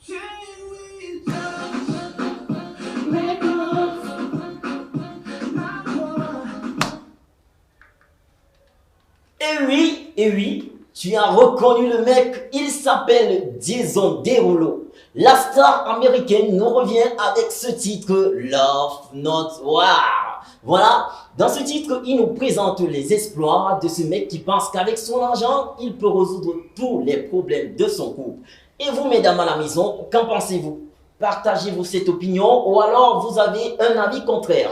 Et oui, tu as reconnu le mec, il s'appelle Jason Derulo. La star américaine nous revient avec ce titre Love Not War. Voilà, dans ce titre, il nous présente les exploits de ce mec qui pense qu'avec son argent, il peut résoudre tous les problèmes de son couple. Et vous, mesdames à la maison, qu'en pensez-vous? Partagez-vous cette opinion ou alors vous avez un avis contraire?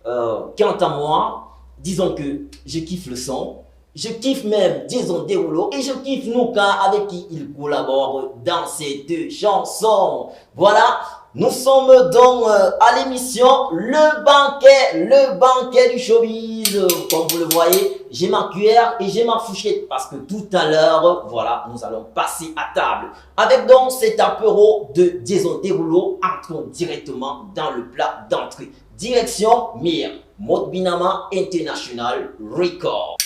Quant à moi, disons que je kiffe le son. Je kiffe même Jason Derulo et je kiffe Nuka avec qui il collabore dans ces deux chansons. Voilà, nous sommes donc à l'émission Le banquet du showbiz. Comme vous le voyez, j'ai ma cuillère et j'ai ma fourchette parce que tout à l'heure, voilà, nous allons passer à table. Avec donc cet apéro de Jason Derulo, entrons directement dans le plat d'entrée. Direction Mir, Mode Binama International Record.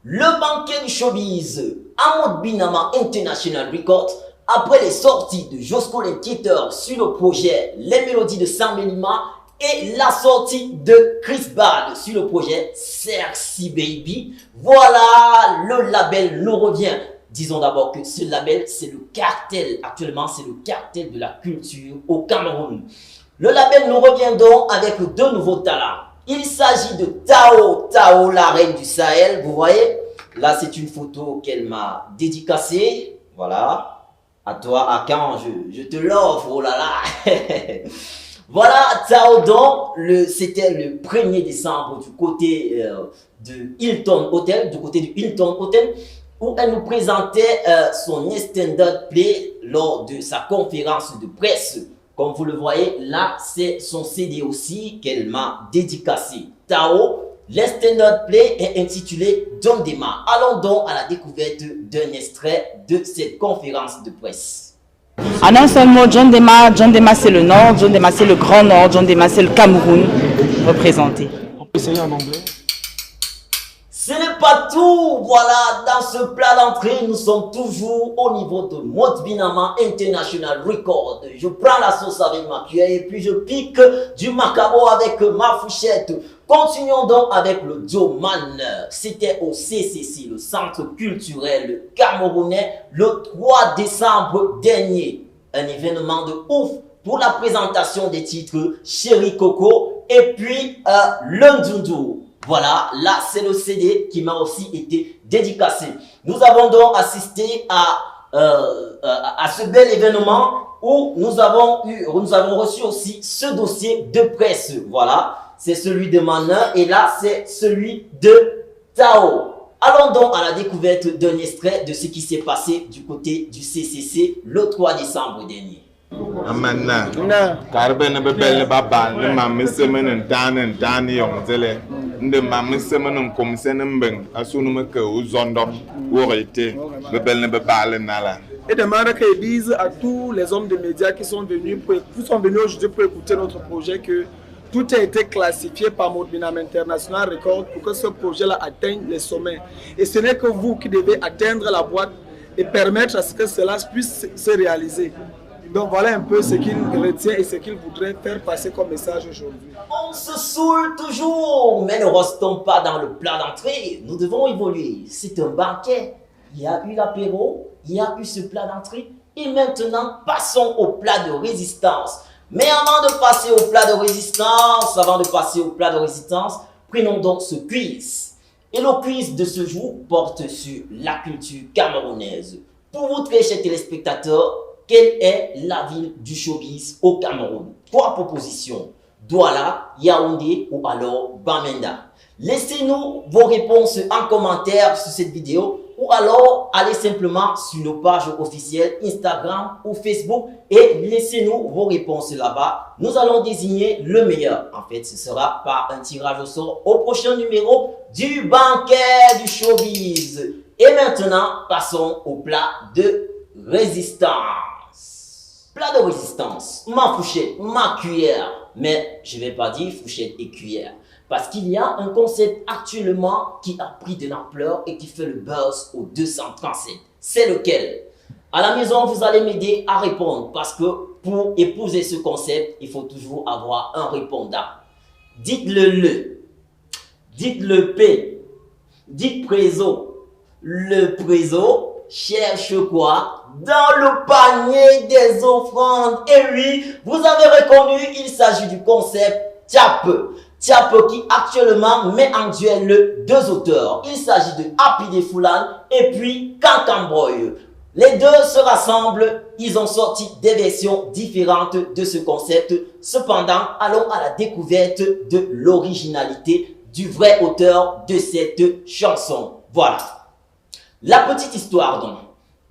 Le banquet du showbiz à Mode Binama International Records, après les sorties de Josco l'Inquiéteur sur le projet Les Mélodies de Sam Lima et la sortie de Chris Bad sur le projet Sexy Baby, voilà, le label nous revient. Disons d'abord que ce label, c'est le cartel, actuellement c'est le cartel de la culture au Cameroun. Le label nous revient donc avec deux nouveaux talents. Il s'agit de Tao, la reine du Sahel, vous voyez. Là, c'est une photo qu'elle m'a dédicacée. Voilà. À toi, à quand je te l'offre, oh là là. Voilà, Tao donc, c'était le 1er décembre du côté de Hilton Hotel, où elle nous présentait son extended play lors de sa conférence de presse. Comme vous le voyez, là, c'est son CD aussi qu'elle m'a dédicacé. Tao, l'extended play est intitulé John Dema. Allons donc à la découverte d'un extrait de cette conférence de presse. En un seul mot, John Dema c'est le Nord, John Dema c'est le Grand Nord, John Dema c'est le Cameroun représenté. On peut essayer en anglais. Ce n'est pas tout, voilà, dans ce plat d'entrée, nous sommes toujours au niveau de Mode Binama International Record. Je prends la sauce avec ma cuillère et puis je pique du macabo avec ma fourchette. Continuons donc avec le Joman. C'était au CCC, le Centre culturel camerounais, le 3 décembre dernier. Un événement de ouf pour la présentation des titres Chéri Coco et puis Lundundu. Voilà, là c'est le CD qui m'a aussi été dédicacé. Nous avons donc assisté à ce bel événement où nous avons reçu aussi ce dossier de presse. Voilà, c'est celui de Manin et là c'est celui de Tao. Allons donc à la découverte d'un extrait de ce qui s'est passé du côté du CCC le 3 décembre dernier. Amana, karbe na bebel ne baba ne mamme semen ntan yongzele nde mamme semen komse ne mbeng asunu me ke uzondo worete bebel ne bebal nala. Et demande qu'ils disent à tous les hommes de médias qui sont venus aujourd'hui pour écouter notre projet que tout a été classifié par Mode Binama International Record pour que ce projet-là atteigne les sommets. Et ce n'est que vous qui devez atteindre la boîte et permettre à ce que cela puisse se réaliser. Donc voilà un peu ce qu'il retient et ce qu'il voudrait faire passer comme message aujourd'hui. On se saoule toujours, mais ne restons pas dans le plat d'entrée. Nous devons évoluer. C'est un banquet. Il y a eu l'apéro, il y a eu ce plat d'entrée. Et maintenant, passons au plat de résistance. Mais avant de passer au plat de résistance, prenons donc ce quiz. Et le quiz de ce jour porte sur la culture camerounaise. Pour vous, très chers téléspectateurs, quelle est la ville du showbiz au Cameroun? 3 propositions. Douala, Yaoundé ou alors Bamenda. Laissez-nous vos réponses en commentaire sur cette vidéo ou alors allez simplement sur nos pages officielles Instagram ou Facebook et laissez-nous vos réponses là-bas. Nous allons désigner le meilleur. En fait, ce sera par un tirage au sort au prochain numéro du banquet du showbiz. Et maintenant, passons au plat de résistance. Plat de résistance, ma fourchette, ma cuillère. Mais je ne vais pas dire fourchette et cuillère. Parce qu'il y a un concept actuellement qui a pris de l'ampleur et qui fait le buzz au 237. C'est lequel? À la maison, vous allez m'aider à répondre parce que pour épouser ce concept, il faut toujours avoir un répondant. Dites le, dites le P, dites préso. Le préso cherche quoi? Dans le panier des offrandes. Et oui, vous avez reconnu, il s'agit du concept Tiap. Tiap qui actuellement met en duel deux auteurs. Il s'agit de Happy Defoulan et puis Kankamboy. Les deux se rassemblent, ils ont sorti des versions différentes de ce concept. Cependant, allons à la découverte de l'originalité du vrai auteur de cette chanson. Voilà. La petite histoire donc.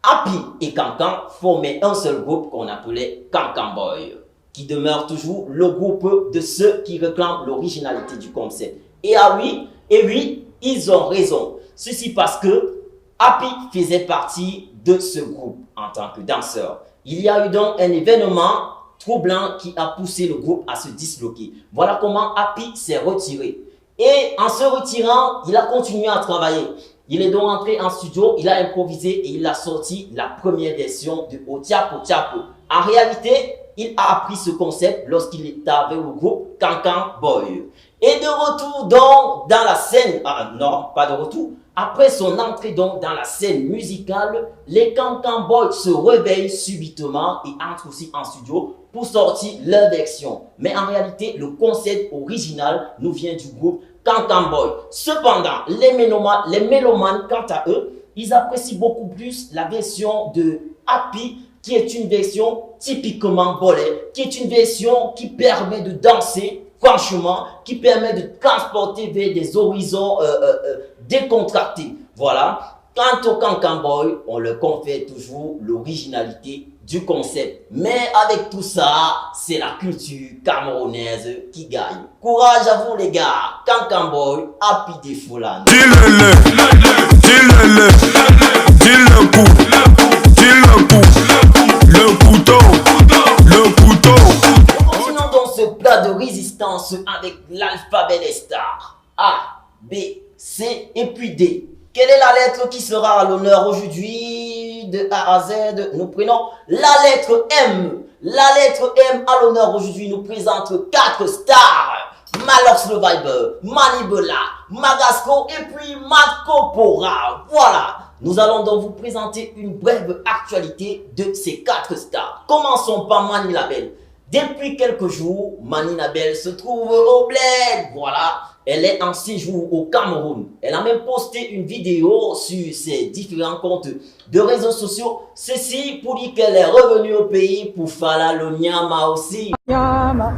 Happy et Kankan formaient un seul groupe qu'on appelait Kankamboy, qui demeure toujours le groupe de ceux qui réclament l'originalité du concept. Et oui, ils ont raison. Ceci parce que Happy faisait partie de ce groupe en tant que danseur. Il y a eu donc un événement troublant qui a poussé le groupe à se disloquer. Voilà comment Happy s'est retiré. Et en se retirant, il a continué à travailler. Il est donc entré en studio, il a improvisé et il a sorti la première version de Otiapo Tiapo. En réalité, il a appris ce concept lorsqu'il était avec le groupe Kankamboy. Et de retour donc dans la scène, non, pas de retour, après son entrée donc dans la scène musicale, les Kankamboy se réveillent subitement et entrent aussi en studio pour sortir leur version. Mais en réalité, le concept original nous vient du groupe Kankamboy. Cependant, les mélomanes, quant à eux, ils apprécient beaucoup plus la version de Happy, qui est une version typiquement bolée, qui est une version qui permet de danser, franchement, qui permet de transporter vers des horizons décontractés. Voilà. Quant au Kankamboy, on leur confère toujours l'originalité du concept. Mais avec tout ça, c'est la culture camerounaise qui gagne. Courage à vous les gars. Kankamboy, Happy Defoulan. Dis-le, le couteau. Continuons donc ce plat de résistance avec l'alphabet des stars. A, B, C et puis D. Quelle est la lettre qui sera à l'honneur aujourd'hui? De A à Z, nous prenons la lettre M. La lettre M à l'honneur aujourd'hui nous présente 4 stars. Malox le Viber, Manibela, Magasco et puis Matko Pora. Voilà. Nous allons donc vous présenter une brève actualité de ces 4 stars. Commençons par Mani Label. Depuis quelques jours, Mani Label se trouve au bled. Voilà. Elle est en séjour au Cameroun. Elle a même posté une vidéo sur ses différents comptes de réseaux sociaux. Ceci pour dire qu'elle est revenue au pays pour faire le Nyama aussi. Nyama,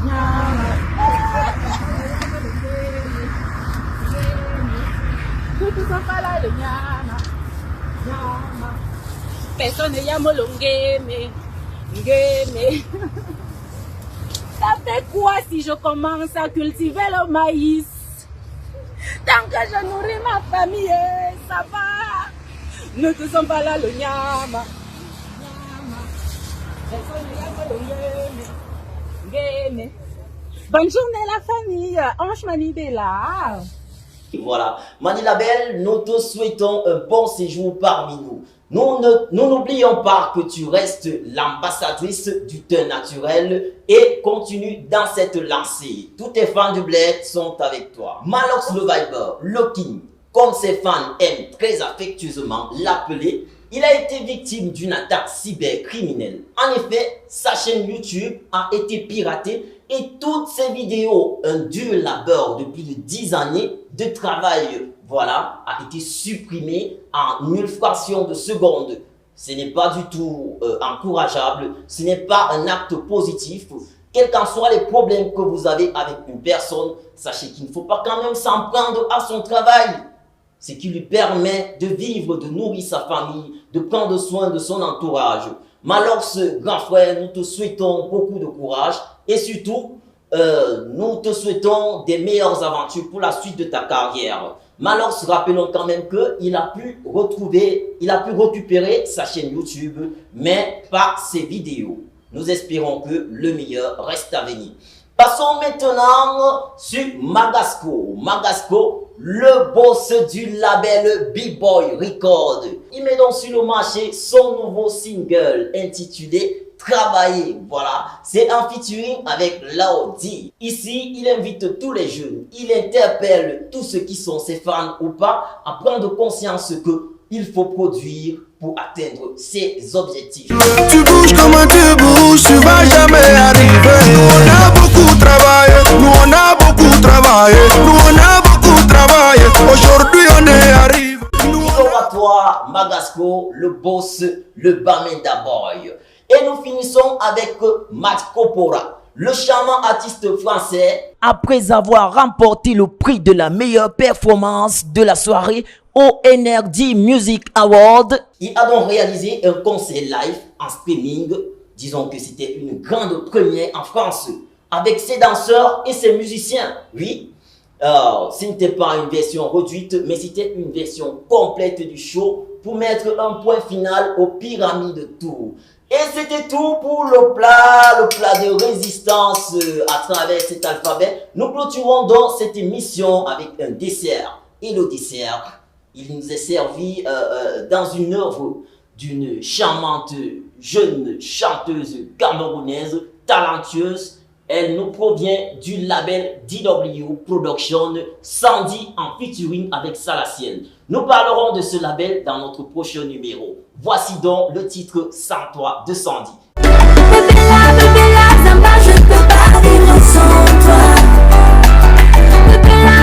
nyama. Le nyama, nyama. Personne n'aime le ngeme. Ça fait quoi si je commence à cultiver le maïs? Tant que je nourris ma famille, ça va. Ne te sens pas là le nyama. Personne n'aime le ngeme. Bonne journée la famille. Ange Manibela. Voilà. Mani Label, nous te souhaitons un bon séjour parmi nous. Nous n'oublions pas que tu restes l'ambassadrice du teint naturel et continue dans cette lancée. Tous tes fans du bled sont avec toi. Malox le Viber, le King, comme ses fans aiment très affectueusement l'appeler, il a été victime d'une attaque cybercriminelle. En effet, sa chaîne YouTube a été piratée et toutes ses vidéos, un dur labeur de plus de 10 années de travail, voilà, a été supprimé en une fraction de seconde. Ce n'est pas du tout encourageable, ce n'est pas un acte positif. Quels qu'en soient les problèmes que vous avez avec une personne, sachez qu'il ne faut pas quand même s'en prendre à son travail. Ce qui lui permet de vivre, de nourrir sa famille, de prendre soin de son entourage. Malox, grand frère, nous te souhaitons beaucoup de courage et surtout, nous te souhaitons des meilleures aventures pour la suite de ta carrière. Malox, rappelons quand même qu'il a pu récupérer sa chaîne YouTube, mais pas ses vidéos. Nous espérons que le meilleur reste à venir. Passons maintenant sur Magasco. Magasco, le boss du label B-Boy Record. Il met donc sur le marché son nouveau single intitulé Travailler. Voilà, c'est un featuring avec Laodi. Ici, il invite tous les jeunes, il interpelle tous ceux qui sont ses fans ou pas à prendre conscience que il faut produire pour atteindre ses objectifs. Tu bouges comme tu bouges, tu vas jamais arriver. Nous on a beaucoup travaillé, nous on a beaucoup travaillé, nous on a beaucoup travaillé. Aujourd'hui on est arrivé. À toi, Magasco, le boss, le Bamenda Boy. Et nous finissons avec Matt Copora, le charmant artiste français. Après avoir remporté le prix de la meilleure performance de la soirée au NRD Music Award, il a donc réalisé un concert live en streaming. Disons que c'était une grande première en France, avec ses danseurs et ses musiciens. Oui, ce n'était pas une version réduite, mais c'était une version complète du show pour mettre un point final aux pyramides de Tours. Et c'était tout pour le plat de résistance à travers cet alphabet. Nous clôturons donc cette émission avec un dessert. Et le dessert, il nous est servi dans une œuvre d'une charmante jeune chanteuse camerounaise, talentueuse. Elle nous provient du label DW Production, Sandy en featuring avec Salacienne. Nous parlerons de ce label dans notre prochain numéro. Voici donc le titre Sans toi de Sandy. Bébé la Zamba, je peux pas vivre sans toi.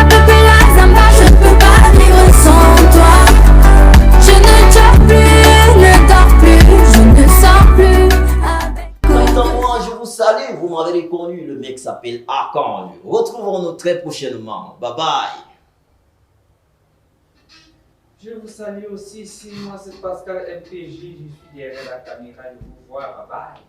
Bébé la Zamba, je peux pas vivre sans toi. Je ne dors plus, ne dors plus, je ne sors plus avec toi. Moi, je vous salue, vous m'avez reconnu, le mec s'appelle Archange. Retrouvons-nous très prochainement. Bye bye. Je vous salue aussi, ici moi c'est Pascal MPJ, je suis derrière la caméra, je vous vois, bye bye.